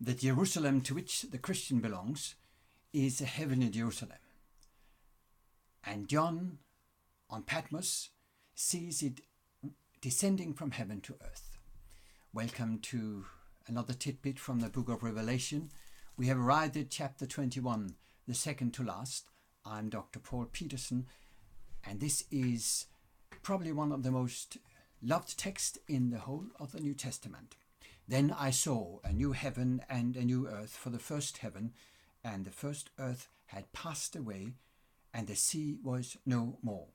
The Jerusalem to which the Christian belongs is a heavenly Jerusalem. And John on Patmos sees it descending from heaven to earth. Welcome to another tidbit from the book of Revelation. We have arrived at chapter 21, the second to last. I'm Dr. Paul Petersen, and this is probably one of the most loved texts in the whole of the New Testament. Then I saw a new heaven and a new earth, for the first heaven and the first earth had passed away, and the sea was no more.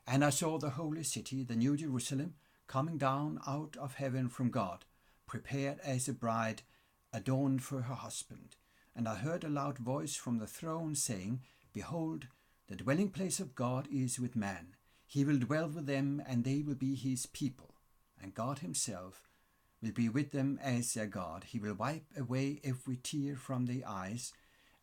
And I saw the holy city, the new Jerusalem, coming down out of heaven from God, prepared as a bride adorned for her husband. And I heard a loud voice from the throne saying, Behold, the dwelling place of God is with man. He will dwell with them, and they will be his people. And God himself will be with them as their God. He will wipe away every tear from their eyes,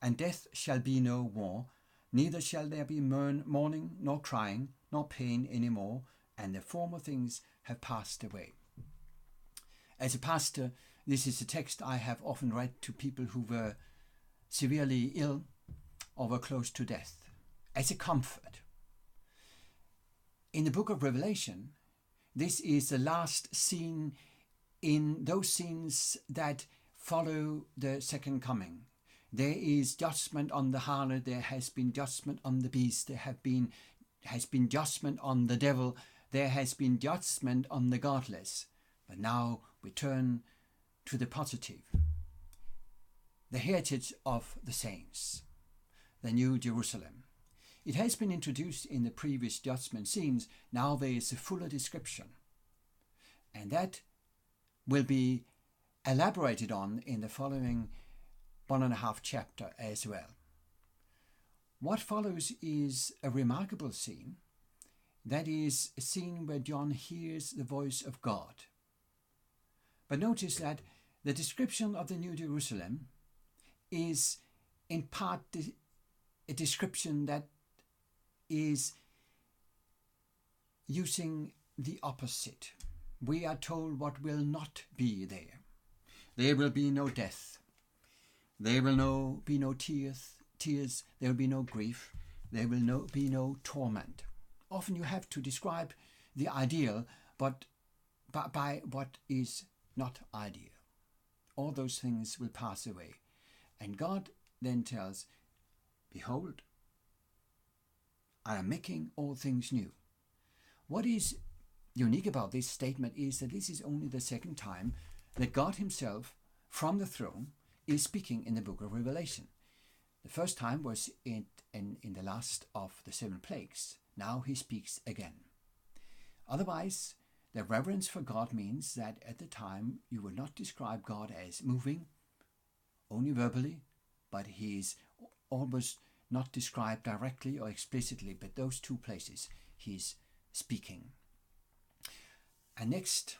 and death shall be no more. Neither shall there be mourning, nor crying, nor pain any more, and the former things have passed away. As a pastor, this is a text I have often read to people who were severely ill or were close to death, as a comfort. In the book of Revelation, this is the last scene in those scenes that follow the second coming. There is judgment on the harlot, there has been judgment on the beast, there has been judgment on the devil, there has been judgment on the godless. But now we turn to the positive, the heritage of the saints, the new Jerusalem. It has been introduced in the previous judgment scenes. Now there is a fuller description, and that will be elaborated on in the following 1.5 chapter as well. What follows is a remarkable scene. That is a scene where John hears the voice of God. But notice that the description of the New Jerusalem is in part a description that is using the opposite. We are told what will not be there. There will be no death. There will be no tears. There will be no grief. There will be no torment. Often you have to describe the ideal, but by what is not ideal. All those things will pass away. And God then tells, Behold, I am making all things new. What is unique about this statement is that this is only the second time that God himself, from the throne, is speaking in the book of Revelation. The first time was in the last of the 7 plagues. Now he speaks again. Otherwise, the reverence for God means that at the time you will not describe God as moving, only verbally, but he is almost not described directly or explicitly, but those 2 places he's speaking. And next,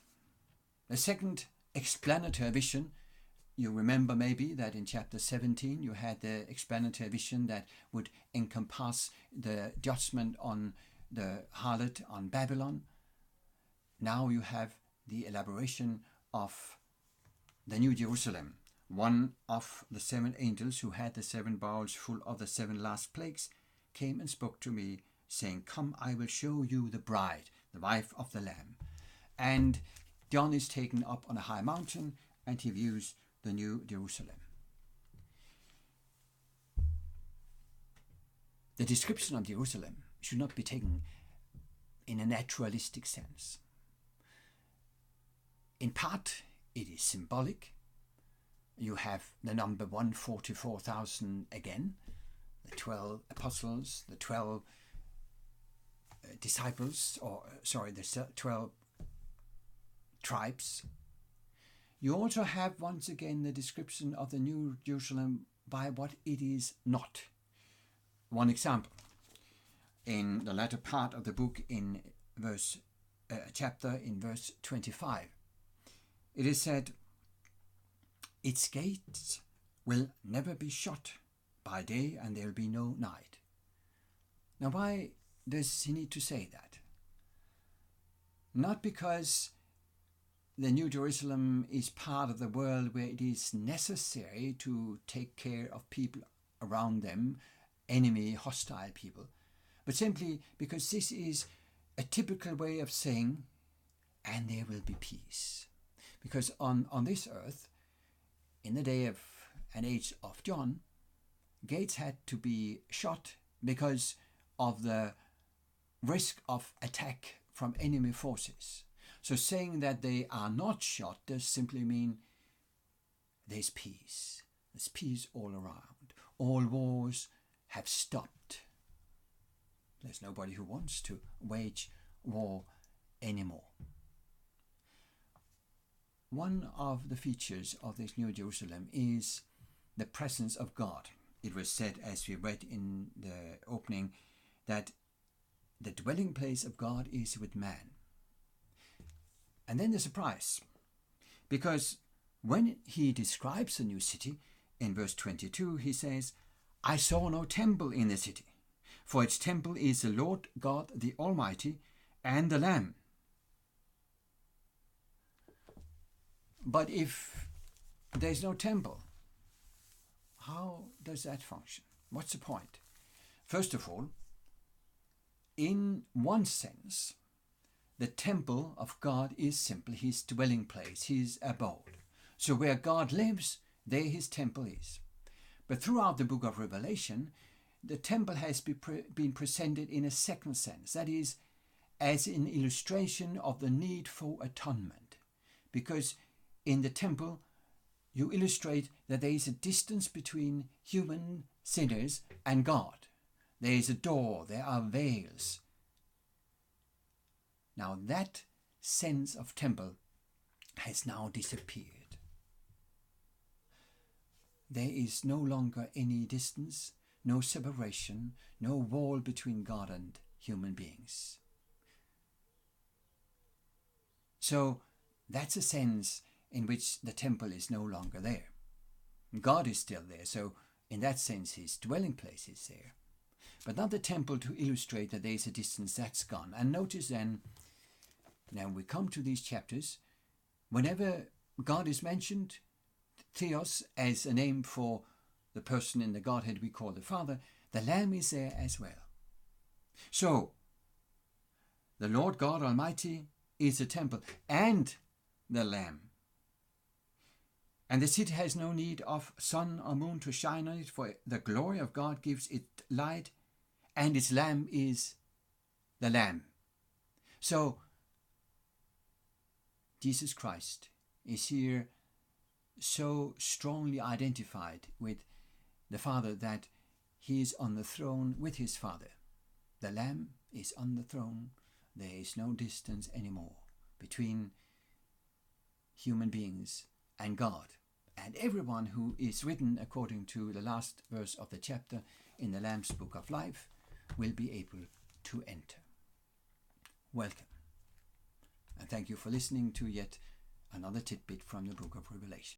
the second explanatory vision. You remember maybe that in chapter 17 you had the explanatory vision that would encompass the judgment on the harlot, on Babylon. Now you have the elaboration of the New Jerusalem. One of the 7 angels who had the 7 bowls full of the 7 last plagues came and spoke to me, saying, Come, I will show you the bride, the wife of the Lamb. And John is taken up on a high mountain, and he views the New Jerusalem. The description of Jerusalem should not be taken in a naturalistic sense. In part, it is symbolic. You have the number 144,000 again, the 12 apostles, the 12 the 12 tribes. You also have once again the description of the New Jerusalem by what it is not. One example, in the latter part of the book in verse 25, it is said, Its gates will never be shut by day, and there will be no night. Now why does he need to say that? Not because the New Jerusalem is part of the world where it is necessary to take care of people around them, enemy, hostile people, but simply because this is a typical way of saying, and there will be peace. Because on this earth, in the day of and age of John, gates had to be shut because of the risk of attack from enemy forces. So saying that they are not shut does simply mean there's peace. There's peace all around. All wars have stopped. There's nobody who wants to wage war anymore. One of the features of this New Jerusalem is the presence of God. It was said, as we read in the opening, that the dwelling place of God is with man. And then the surprise, because when he describes the new city, in verse 22, he says, I saw no temple in the city, for its temple is the Lord God the Almighty and the Lamb. But if there's no temple, how does that function? What's the point? First of all, in one sense, the temple of God is simply his dwelling place, his abode. So where God lives, there his temple is. But throughout the book of Revelation, the temple has been presented in a second sense, that is, as an illustration of the need for atonement. Because in the temple, you illustrate that there is a distance between human sinners and God. There is a door, there are veils. Now that sense of temple has now disappeared. There is no longer any distance, no separation, no wall between God and human beings. So that's a sense in which the temple is no longer there. God is still there, so in that sense his dwelling place is there. But not the temple to illustrate that there is a distance, that's gone. And notice then, now we come to these chapters, whenever God is mentioned, Theos as a name for the person in the Godhead we call the Father, the Lamb is there as well. So, the Lord God Almighty is the temple and the Lamb. And the city has no need of sun or moon to shine on it, for the glory of God gives it light, and its Lamb is the Lamb. So, Jesus Christ is here so strongly identified with the Father that he is on the throne with his Father. The Lamb is on the throne. There is no distance anymore between human beings and God. And everyone who is written according to the last verse of the chapter in the Lamb's Book of Life will be able to enter. Welcome. And thank you for listening to yet another tidbit from the book of Revelation.